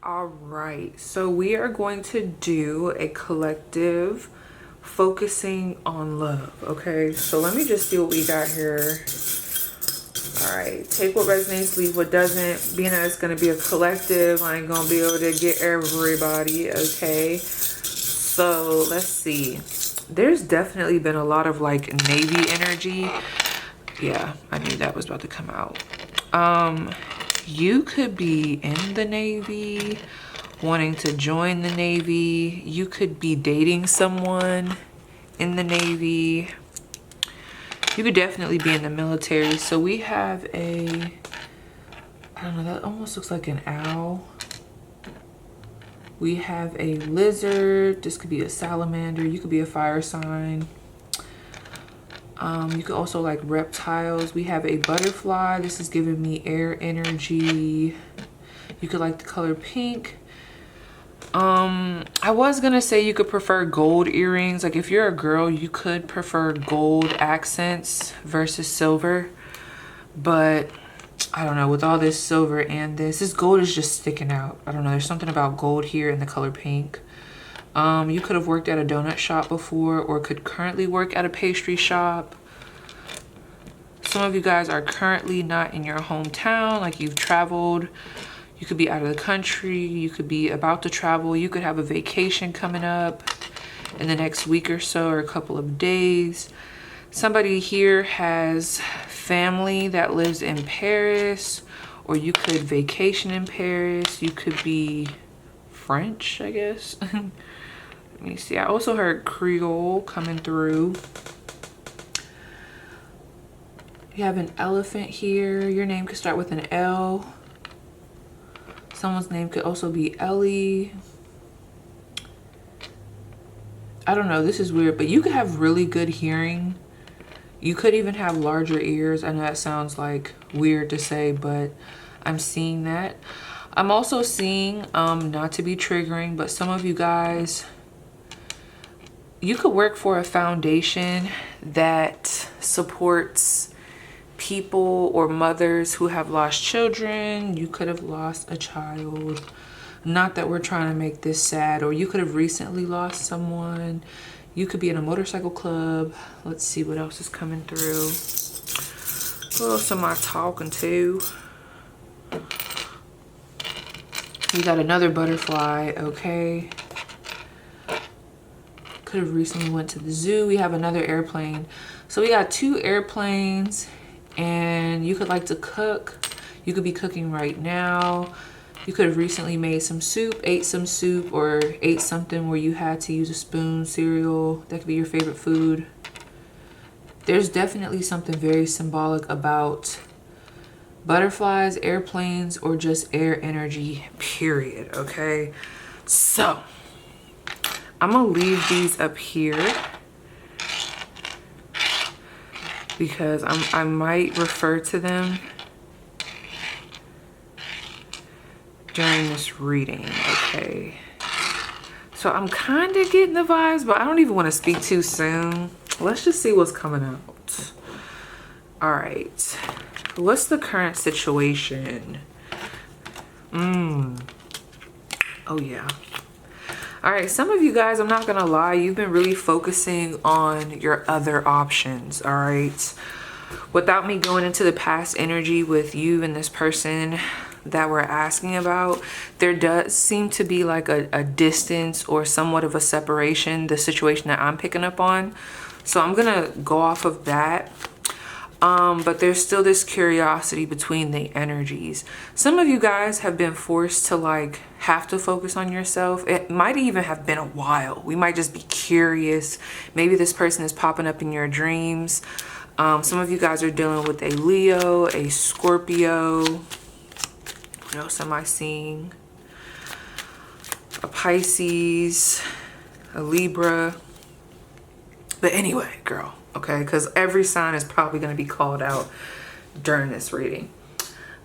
All right, so we are going to do a collective focusing on love. Okay, so let me just see what we got here. All right, take what resonates, leave what doesn't. Being that it's going to be a collective, I ain't going to be able to get everybody. Okay, so let's see. There's definitely been a lot of like Navy energy. Yeah, I knew that was about to come out. You could be in the Navy, wanting to join the Navy. You could be dating someone in the Navy. You could definitely be in the military. So we have a, I don't know, that almost looks like an owl. We have a lizard. This could be a salamander. You could be a fire sign. You could also like reptiles. We have a butterfly. This is giving me air energy. You could like the color pink. I was gonna say you could prefer gold earrings. Like if you're a girl, you could prefer gold accents versus silver. But I don't know, with all this silver and this gold is just sticking out. I don't know, there's something about gold here in the color pink. You could have worked at a donut shop before or could currently work at a pastry shop. Some of you guys are currently not in your hometown, like you've traveled. You could be out of the country. You could be about to travel. You could have a vacation coming up in the next week or so or a couple of days. Somebody here has family that lives in Paris, or you could vacation in Paris. You could be French, I guess. Let me see. I also heard Creole coming through. You have an elephant here. Your name could start with an L. Someone's name could also be Ellie. I don't know. This is weird, but you could have really good hearing. You could even have larger ears. I know that sounds like weird to say, but I'm seeing that. I'm also seeing, not to be triggering, but some of you guys, you could work for a foundation that supports people or mothers who have lost children. You could have lost a child. Not that we're trying to make this sad, or you could have recently lost someone. You could be in a motorcycle club. Let's see what else is coming through. What else am I talking to? You got another butterfly, okay. Could have recently went to the zoo. We have another airplane. So we got 2 airplanes, and you could like to cook. You could be cooking right now. You could have recently made some soup, ate some soup, or ate something where you had to use a spoon, cereal. That could be your favorite food. There's definitely something very symbolic about butterflies, airplanes, or just air energy, period, okay? So I'm gonna leave these up here because I might refer to them during this reading, okay? So I'm kind of getting the vibes, but I don't even want to speak too soon. Let's just see what's coming out. All right, what's the current situation? Oh yeah. All right, some of you guys, I'm not gonna lie, you've been really focusing on your other options, all right? Without me going into the past energy with you and this person that we're asking about, there does seem to be like a distance or somewhat of a separation, the situation that I'm picking up on. So I'm gonna go off of that. But there's still this curiosity between the energies. Some of you guys have been forced to like have to focus on yourself. It might even have been a while. We might just be curious. Maybe this person is popping up in your dreams. Some of you guys are dealing with a Leo, a Scorpio. What else am I seeing? A Pisces, a Libra. But anyway, girl, okay? Because every sign is probably going to be called out during this reading.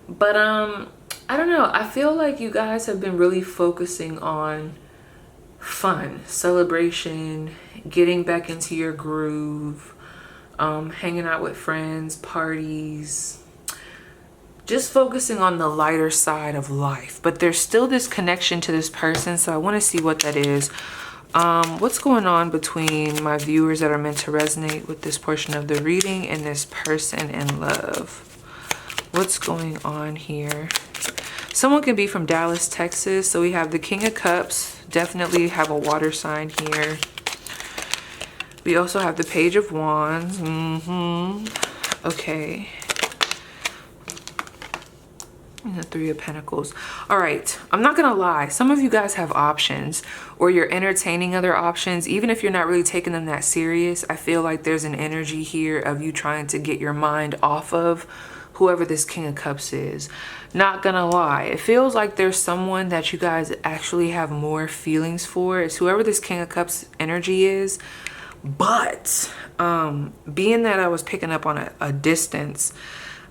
But I don't know. I feel like you guys have been really focusing on fun, celebration, getting back into your groove, hanging out with friends, parties, just focusing on the lighter side of life. But there's still this connection to this person, so I want to see what that is. What's going on between my viewers that are meant to resonate with this portion of the reading and this person in love? What's going on here? Someone can be from Dallas, Texas. So we have the King of Cups. Definitely have a water sign here. We also have the Page of Wands. Okay. And the Three of Pentacles. All right, I'm not gonna lie, some of you guys have options, or you're entertaining other options. Even if you're not really taking them that serious, I feel like there's an energy here of you trying to get your mind off of whoever this King of Cups is. Not gonna lie, it feels like there's someone that you guys actually have more feelings for. It's whoever this King of Cups energy is. But being that I was picking up on a distance,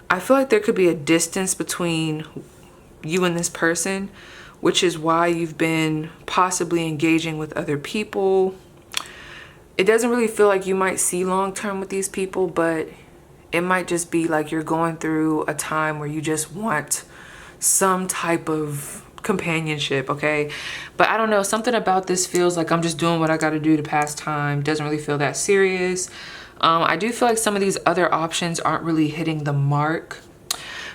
I feel like there could be a distance between you and this person, which is why you've been possibly engaging with other people. It doesn't really feel like you might see long term with these people, but it might just be like you're going through a time where you just want some type of companionship, okay? But I don't know, something about this feels like I'm just doing what I got to do to pass time. Doesn't really feel that serious. I do feel like some of these other options aren't really hitting the mark.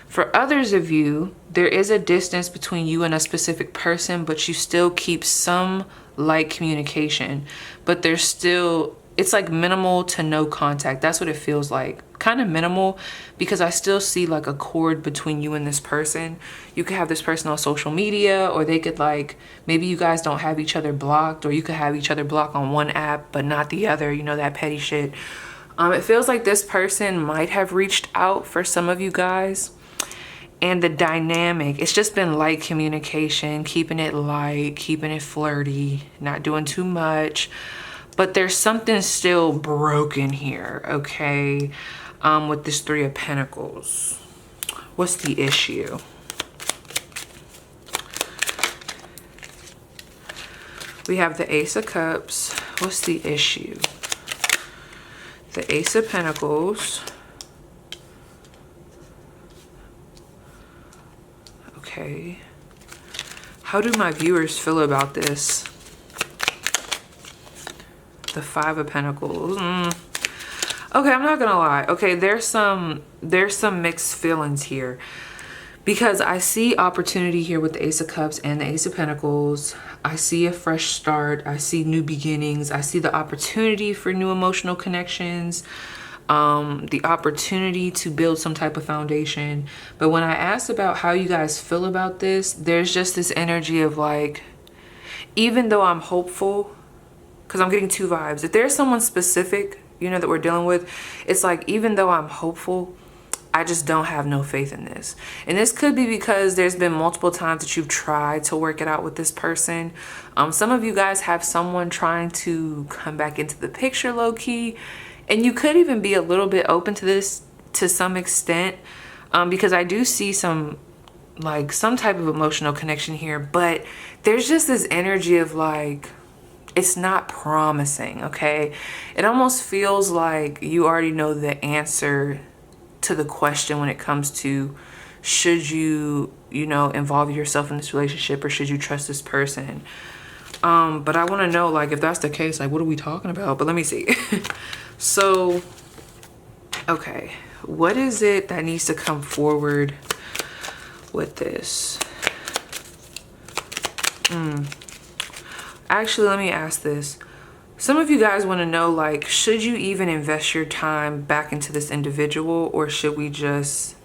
For others of you, there is a distance between you and a specific person, but you still keep some light communication. But there's still, it's like minimal to no contact. That's what it feels like. Kind of minimal, because I still see like a cord between you and this person. You could have this person on social media, or they could like, maybe you guys don't have each other blocked, or you could have each other blocked on one app but not the other, you know, that petty shit. It feels like this person might have reached out for some of you guys, and the dynamic, it's just been light communication, keeping it light, keeping it flirty, not doing too much. But there's something still broken here, okay? With this Three of Pentacles. What's the issue? We have the Ace of Cups. What's the issue? The Ace of Pentacles. Okay. How do my viewers feel about this? The Five of Pentacles. Okay, I'm not gonna lie. Okay, there's some mixed feelings here, because I see opportunity here with the Ace of Cups and the Ace of Pentacles. I see a fresh start. I see new beginnings. I see the opportunity for new emotional connections, the opportunity to build some type of foundation. But when I asked about how you guys feel about this, there's just this energy of like, even though I'm hopeful, because I'm getting two vibes. If there's someone specific, you know, that we're dealing with, it's like, even though I'm hopeful, I just don't have no faith in this. And this could be because there's been multiple times that you've tried to work it out with this person. Some of you guys have someone trying to come back into the picture low-key. And you could even be a little bit open to this to some extent, because I do see some type of emotional connection here. But there's just this energy of like, it's not promising, okay? It almost feels like you already know the answer to the question when it comes to, should you, you know, involve yourself in this relationship, or should you trust this person? But I want to know, like, if that's the case, like, what are we talking about? But let me see. So, okay, what is it that needs to come forward with this? Actually, let me ask this. Some of you guys want to know, like, should you even invest your time back into this individual, or should we just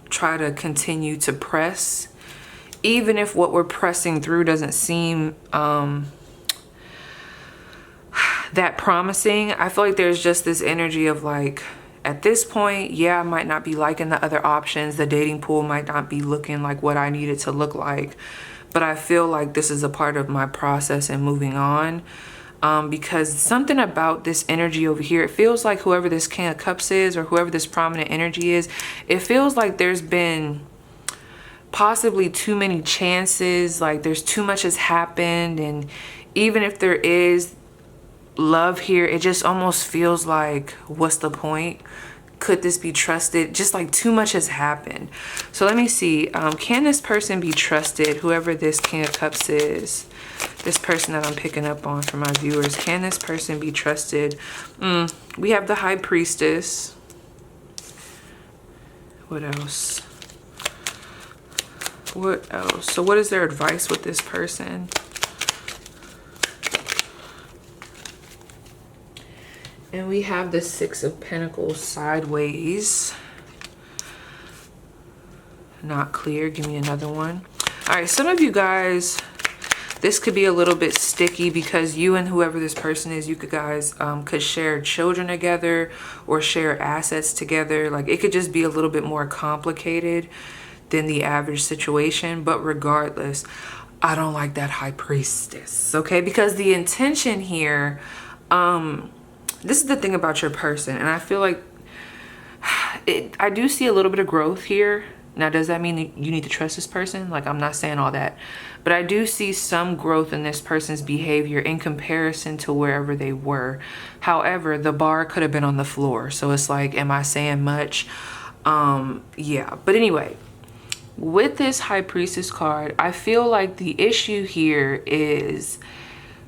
try to continue to press, even if what we're pressing through doesn't seem that promising? I feel like there's just this energy of like, at this point, yeah, I might not be liking the other options. The dating pool might not be looking like what I need it to look like, but I feel like this is a part of my process and moving on. Because something about this energy over here, it feels like whoever this King of Cups is, or whoever this prominent energy is, it feels like there's been possibly too many chances, like there's too much has happened. And even if there is love here, it just almost feels like, what's the point? Could this be trusted? Just like too much has happened. So let me see. Can this person be trusted? Whoever this King of Cups is, this person that I'm picking up on for my viewers, can this person be trusted? We have the High Priestess. What else? What else? So what is their advice with this person? And we have the Six of Pentacles sideways. Not clear. Give me another one. All right, some of you guys, this could be a little bit sticky because you and whoever this person is, you guys could share children together or share assets together. Like it could just be a little bit more complicated than the average situation. But regardless, I don't like that High Priestess, okay? Because the intention here, this is the thing about your person, and I feel like I do see a little bit of growth here. Now, does that mean that you need to trust this person? Like, I'm not saying all that, but I do see some growth in this person's behavior in comparison to wherever they were. However, the bar could have been on the floor. So it's like, am I saying much? Yeah, but anyway, with this High Priestess card, I feel like the issue here is,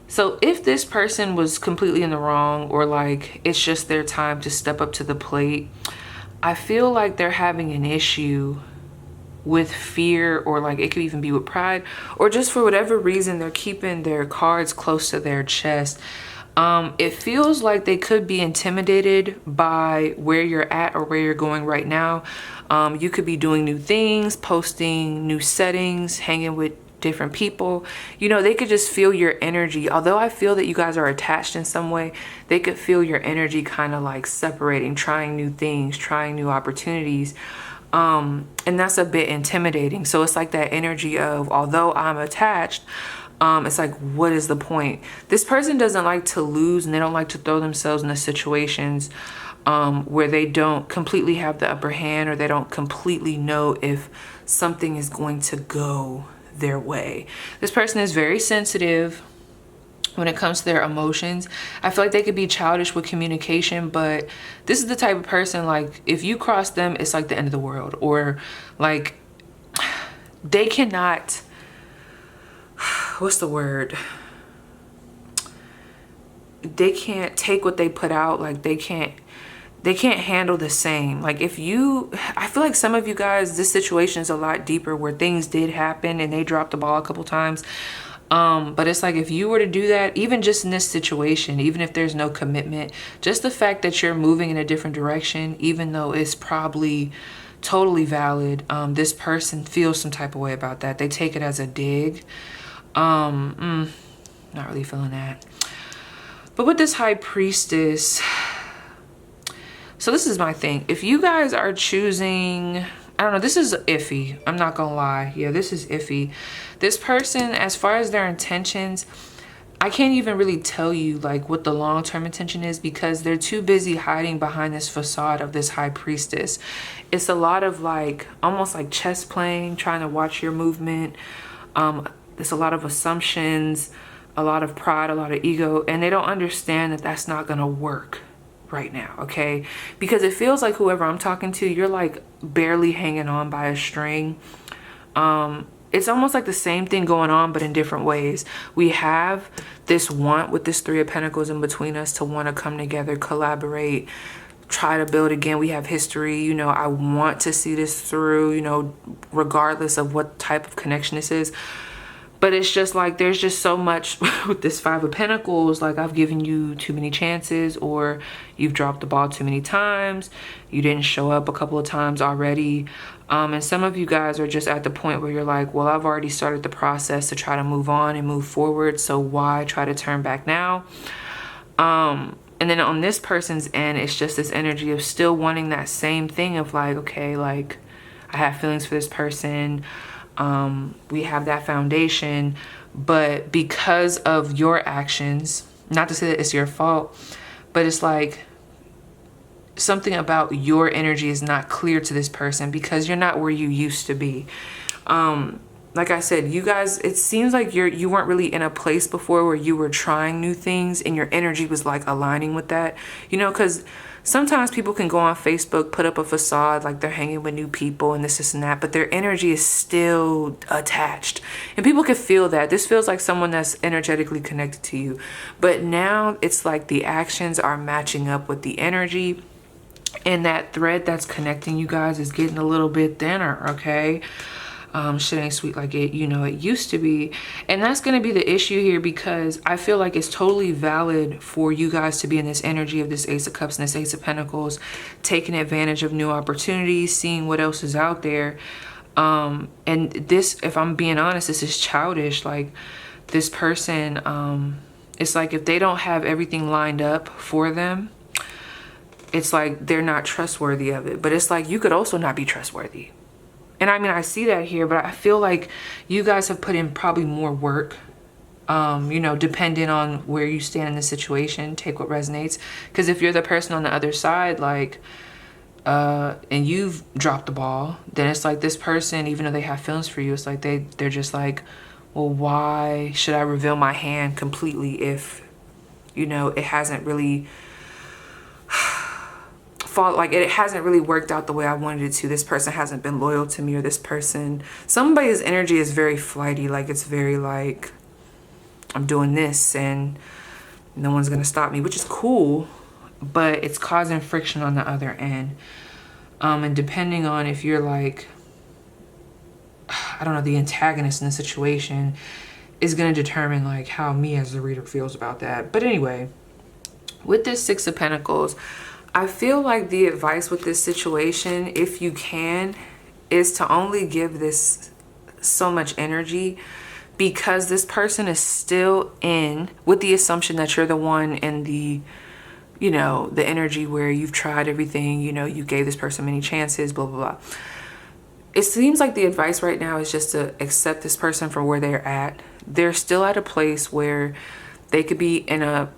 so if this person was completely in the wrong, or like it's just their time to step up to the plate, I feel like they're having an issue with fear, or like it could even be with pride, or just for whatever reason they're keeping their cards close to their chest. It feels like they could be intimidated by where you're at or where you're going right now. You could be doing new things, posting new settings, hanging with different people. You know, they could just feel your energy. Although I feel that you guys are attached in some way, they could feel your energy kind of like separating, trying new things, trying new opportunities. And that's a bit intimidating. So it's like that energy of, although I'm attached, it's like, what is the point? This person doesn't like to lose, and they don't like to throw themselves into situations where they don't completely have the upper hand, or they don't completely know if something is going to go their way. This person is very sensitive when it comes to their emotions. I feel like they could be childish with communication, but this is the type of person, like, if you cross them, it's like the end of the world. Or like, they cannot, what's the word? They can't take what they put out. Like they can't handle the same. Like if you, I feel like some of you guys, this situation is a lot deeper where things did happen and they dropped the ball a couple times. But it's like, if you were to do that, even just in this situation, even if there's no commitment, just the fact that you're moving in a different direction, even though it's probably totally valid, this person feels some type of way about that. They take it as a dig. Not really feeling that. But with this High Priestess, so this is my thing. If you guys are choosing, I don't know, this is iffy. I'm not gonna lie. Yeah, this is iffy. This person, as far as their intentions, I can't even really tell you like what the long-term intention is, because they're too busy hiding behind this facade of this High Priestess. It's a lot of like, almost like chess playing, trying to watch your movement. There's a lot of assumptions, a lot of pride, a lot of ego, and they don't understand that that's not gonna work right now, okay? Because it feels like whoever I'm talking to, you're like barely hanging on by a string. It's almost like the same thing going on, but in different ways. We have this want with this Three of Pentacles in between us to want to come together, collaborate, try to build again. We have history, you know, I want to see this through, you know, regardless of what type of connection this is. But it's just like, there's just so much with this Five of Pentacles. Like, I've given you too many chances, or you've dropped the ball too many times. You didn't show up a couple of times already. And some of you guys are just at the point where you're like, well, I've already started the process to try to move on and move forward. So why try to turn back now? And then on this person's end, it's just this energy of still wanting that same thing of like, okay, like I have feelings for this person. We have that foundation, but because of your actions, not to say that it's your fault, but it's like something about your energy is not clear to this person because you're not where you used to be. like I said, you guys, it seems like you weren't really in a place before where you were trying new things and your energy was like aligning with that, you know, because sometimes people can go on Facebook, put up a facade like they're hanging with new people and this and that, but their energy is still attached. And people can feel that. This feels like someone that's energetically connected to you. But now it's like the actions are matching up with the energy. And that thread that's connecting you guys is getting a little bit thinner, okay? Shit ain't sweet like it, you know, it used to be. And that's going to be the issue here, because I feel like it's totally valid for you guys to be in this energy of this Ace of Cups and this Ace of Pentacles, taking advantage of new opportunities, seeing what else is out there. And this, if I'm being honest, this is childish. Like this person, it's like if they don't have everything lined up for them, it's like they're not trustworthy of it. But it's like you could also not be trustworthy. And I mean, I see that here, but I feel like you guys have put in probably more work, you know, depending on where you stand in the situation. Take what resonates. Because if you're the person on the other side, like, and you've dropped the ball, then it's like this person, even though they have feelings for you, it's like they're just like, well, why should I reveal my hand completely if, you know, it hasn't really... like it hasn't really worked out the way I wanted it to. This person hasn't been loyal to me, or this person, somebody's energy is very flighty. Like it's very like, I'm doing this and no one's gonna stop me, which is cool, but it's causing friction on the other end. And depending on if you're like, I don't know, the antagonist in the situation is gonna determine like how me as the reader feels about that. But anyway, with this Six of Pentacles, I feel like the advice with this situation, if you can, is to only give this so much energy, because this person is still in with the assumption that you're the one in the, you know, the energy where you've tried everything, you know, you gave this person many chances, blah, blah, blah. It seems like the advice right now is just to accept this person for where they're at. They're still at a place where they could be in a,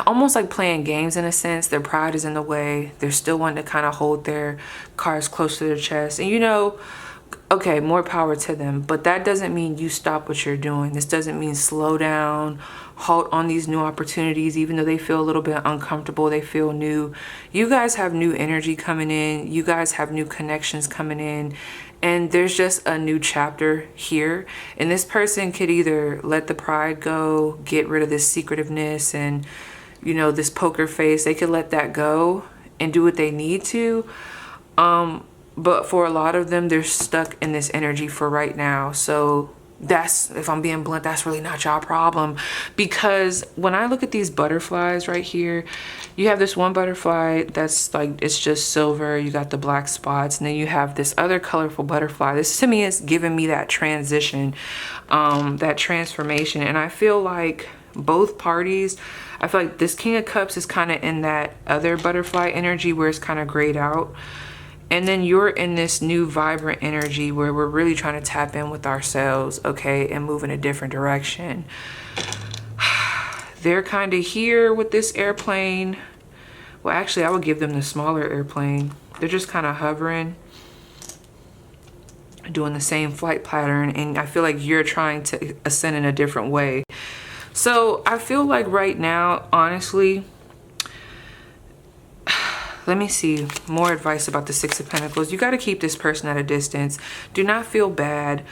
almost like playing games in a sense. Their pride is in the way. They're still wanting to kind of hold their cards close to their chest. And you know, okay, more power to them. But that doesn't mean you stop what you're doing. This doesn't mean slow down, halt on these new opportunities, even though they feel a little bit uncomfortable. They feel new. You guys have new energy coming in. You guys have new connections coming in. And there's just a new chapter here. And this person could either let the pride go, get rid of this secretiveness and, you know, this poker face. They could let that go and do what they need to. But for a lot of them, they're stuck in this energy for right now. So that's, if I'm being blunt, that's really not y'all problem. Because when I look at these butterflies right here, you have this one butterfly that's like, it's just silver. You got the black spots. And then you have this other colorful butterfly. This to me is giving me that transition, that transformation. And I feel like both parties, I feel like this King of Cups is kind of in that other butterfly energy where it's kind of grayed out. And then you're in this new vibrant energy where we're really trying to tap in with ourselves, okay, and move in a different direction. They're kind of here with this airplane. Well, actually, I would give them the smaller airplane. They're just kind of hovering, doing the same flight pattern. And I feel like you're trying to ascend in a different way. So I feel like right now, honestly, let me see more advice about the Six of Pentacles. You got to keep this person at a distance. Do not feel bad.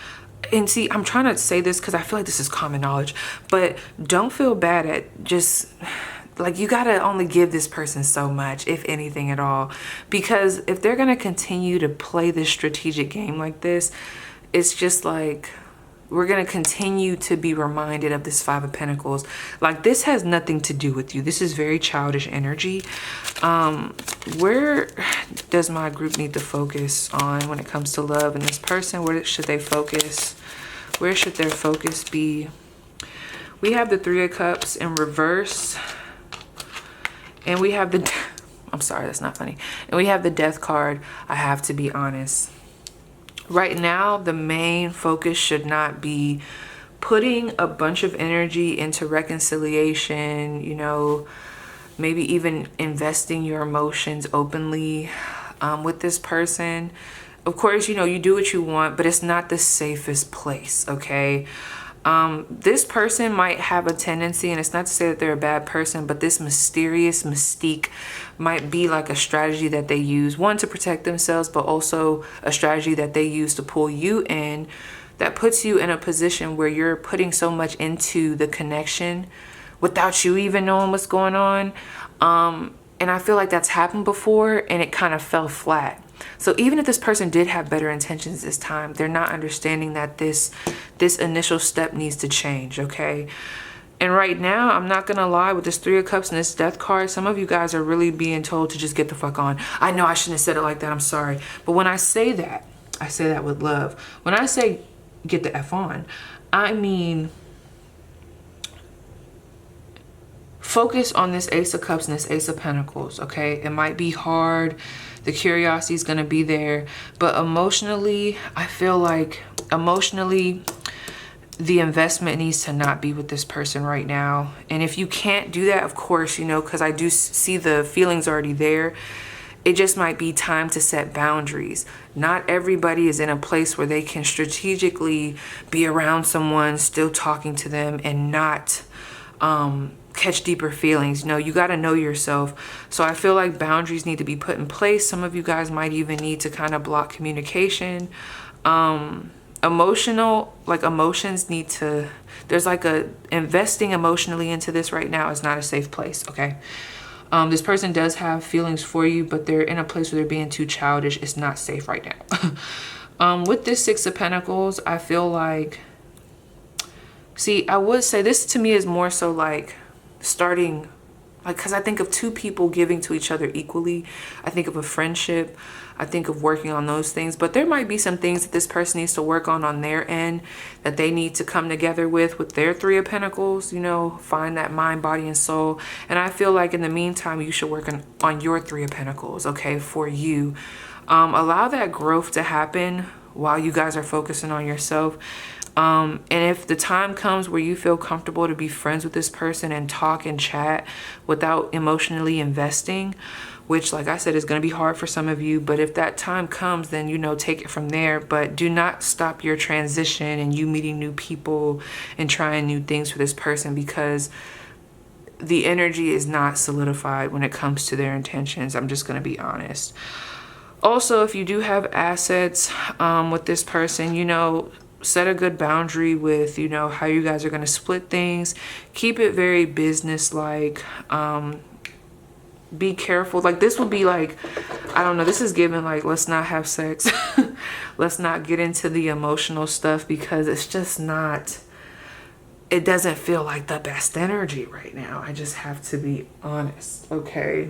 And see, I'm trying to say this because I feel like this is common knowledge, but don't feel bad at just like, you got to only give this person so much, if anything at all, because if they're going to continue to play this strategic game like this, it's just like, we're going to continue to be reminded of this Five of Pentacles. Like, this has nothing to do with you. This is very childish energy. Where does my group need to focus on when it comes to love and this person? Where should they focus? Where should their focus be? We have the Three of Cups in reverse. And we have the... I'm sorry, that's not funny. And we have the Death card. I have to be honest. Right now, the main focus should not be putting a bunch of energy into reconciliation, you know, maybe even investing your emotions openly with this person. of course, you know, you do what you want, but it's not the safest place, okay? This person might have a tendency, and it's not to say that they're a bad person, but this mysterious mystique might be like a strategy that they use, one, to protect themselves, but also a strategy that they use to pull you in, that puts you in a position where you're putting so much into the connection without you even knowing what's going on. And I feel like that's happened before and it kind of fell flat. So even if this person did have better intentions this time, they're not understanding that this initial step needs to change, okay? And right now, I'm not gonna lie, with this 3 of Cups and this Death card, some of you guys are really being told to just get the fuck on. I know I shouldn't have said it like that, I'm sorry. But when I say that with love. When I say get the F on, I mean focus on this Ace of Cups and this Ace of Pentacles, okay? It might be hard. The curiosity is going to be there. But emotionally, I feel like emotionally, the investment needs to not be with this person right now. And if you can't do that, of course, you know, because I do see the feelings already there. It just might be time to set boundaries. Not everybody is in a place where they can strategically be around someone, still talking to them, and not catch deeper feelings. No, you got to know yourself. So I feel like boundaries need to be put in place. Some of you guys might even need to kind of block communication. Emotions need to, there's like investing emotionally into this right now is not a safe place, okay? This person does have feelings for you, but they're in a place where they're being too childish. It's not safe right now. With this 6 of Pentacles, I feel like, see, I would say this to me is more so like starting, like, because I think of 2 people giving to each other equally. I think of a friendship. I think of working on those things. But there might be some things that this person needs to work on their end, that they need to come together with their 3 of Pentacles, you know, find that mind, body, and soul. And I feel like in the meantime, you should work on your 3 of Pentacles, okay, for you. Allow that growth to happen while you guys are focusing on yourself. And if the time comes where you feel comfortable to be friends with this person and talk and chat without emotionally investing, which, like I said, is going to be hard for some of you, but if that time comes, then, you know, take it from there. But do not stop your transition and you meeting new people and trying new things for this person, because the energy is not solidified when it comes to their intentions. I'm just going to be honest. Also, if you do have assets with this person, you know, set a good boundary with, you know, how you guys are going to split things. Keep it very business-like. Be careful. Like, this would be like, I don't know, this is given like, let's not have sex. Let's not get into the emotional stuff, because it's just not, it doesn't feel like the best energy right now. I just have to be honest, okay?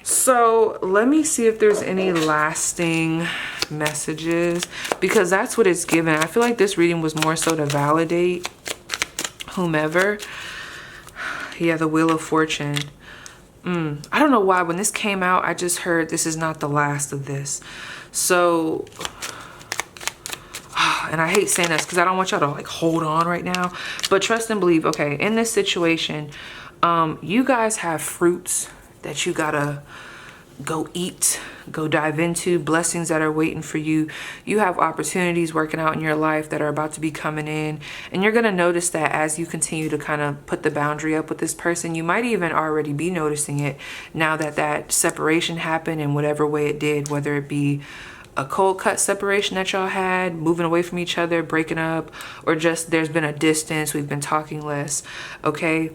So let me see if there's any lasting messages, because that's what it's given. I feel like this reading was more so to validate whomever. Yeah, the Wheel of Fortune. I don't know why when this came out, I just heard this is not the last of this. So, and I hate saying this because I don't want y'all to like hold on right now, but trust and believe. Okay, in this situation, you guys have fruits that you gotta go eat, go dive into, blessings that are waiting for you. You have opportunities working out in your life that are about to be coming in, and you're gonna notice that as you continue to kind of put the boundary up with this person. You might even already be noticing it now that that separation happened in whatever way it did, whether it be a cold cut separation that y'all had, moving away from each other, breaking up, or just there's been a distance, we've been talking less, okay?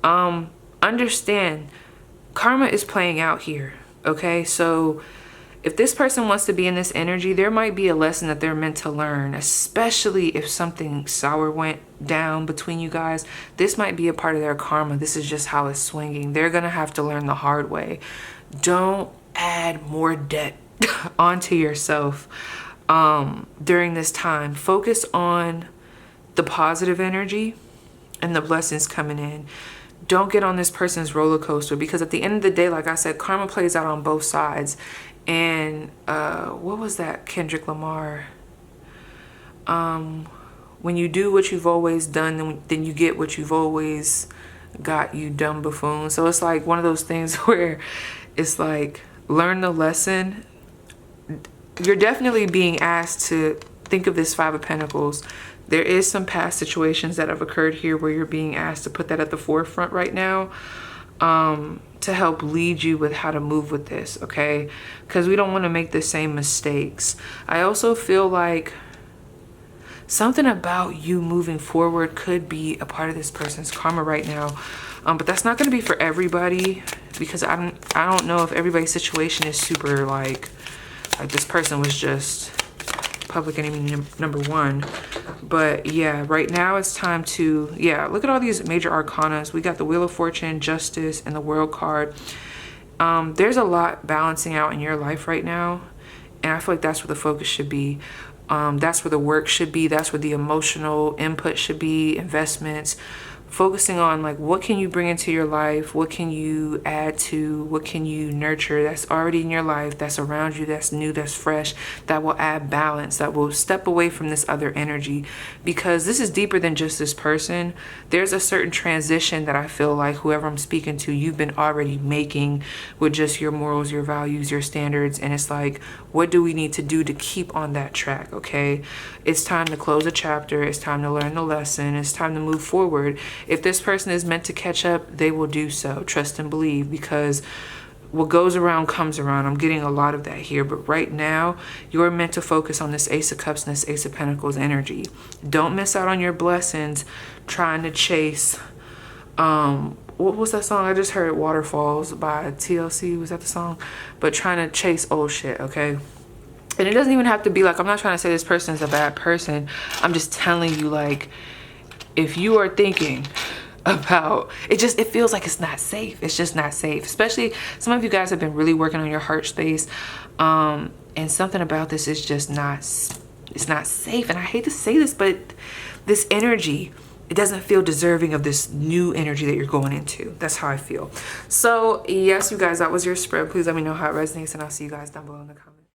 Understand, karma is playing out here. Okay, so if this person wants to be in this energy, there might be a lesson that they're meant to learn, especially if something sour went down between you guys. This might be a part of their karma. This is just how it's swinging. They're going to have to learn the hard way. Don't add more debt onto yourself during this time. Focus on the positive energy and the blessings coming in. Don't get on this person's roller coaster, because at the end of the day, like I said, karma plays out on both sides. And what was that, Kendrick Lamar? When you do what you've always done, then you get what you've always got, you dumb buffoon. So it's like one of those things where it's like, learn the lesson, you're definitely being asked to think of this Five of Pentacles. There is some past situations that have occurred here where you're being asked to put that at the forefront right now, to help lead you with how to move with this, okay? Because we don't want to make the same mistakes. I also feel like something about you moving forward could be a part of this person's karma right now. But that's not going to be for everybody, because I don't know if everybody's situation is super like this person was just public enemy number one. But yeah, right now it's time to, yeah, look at all these major arcanas. We got the Wheel of Fortune, Justice, and the World card. There's a lot balancing out in your life right now, and I feel like that's where the focus should be. That's where the work should be. That's where the emotional input should be, investments, focusing on like, what can you bring into your life? What can you add to? What can you nurture that's already in your life, that's around you, that's new, that's fresh, that will add balance, that will step away from this other energy? Because this is deeper than just this person. There's a certain transition that I feel like whoever I'm speaking to, you've been already making with just your morals, your values, your standards. And it's like, what do we need to do to keep on that track? Okay, it's time to close a chapter. It's time to learn the lesson. It's time to move forward. If this person is meant to catch up, they will do so. Trust and believe, because what goes around comes around. I'm getting a lot of that here. But right now, you're meant to focus on this Ace of Cups and this Ace of Pentacles energy. Don't miss out on your blessings trying to chase, what was that song? I just heard Waterfalls by TLC. Was that the song? But trying to chase old shit, okay? And it doesn't even have to be like, I'm not trying to say this person is a bad person. I'm just telling you, like, if you are thinking about it, it feels like it's not safe. It's just not safe. Especially some of you guys have been really working on your heart space, and something about this is just not, it's not safe. And I hate to say this, but this energy, it doesn't feel deserving of this new energy that you're going into. That's how I feel. So yes, you guys, that was your spread. Please let me know how it resonates, and I'll see you guys down below in the comments.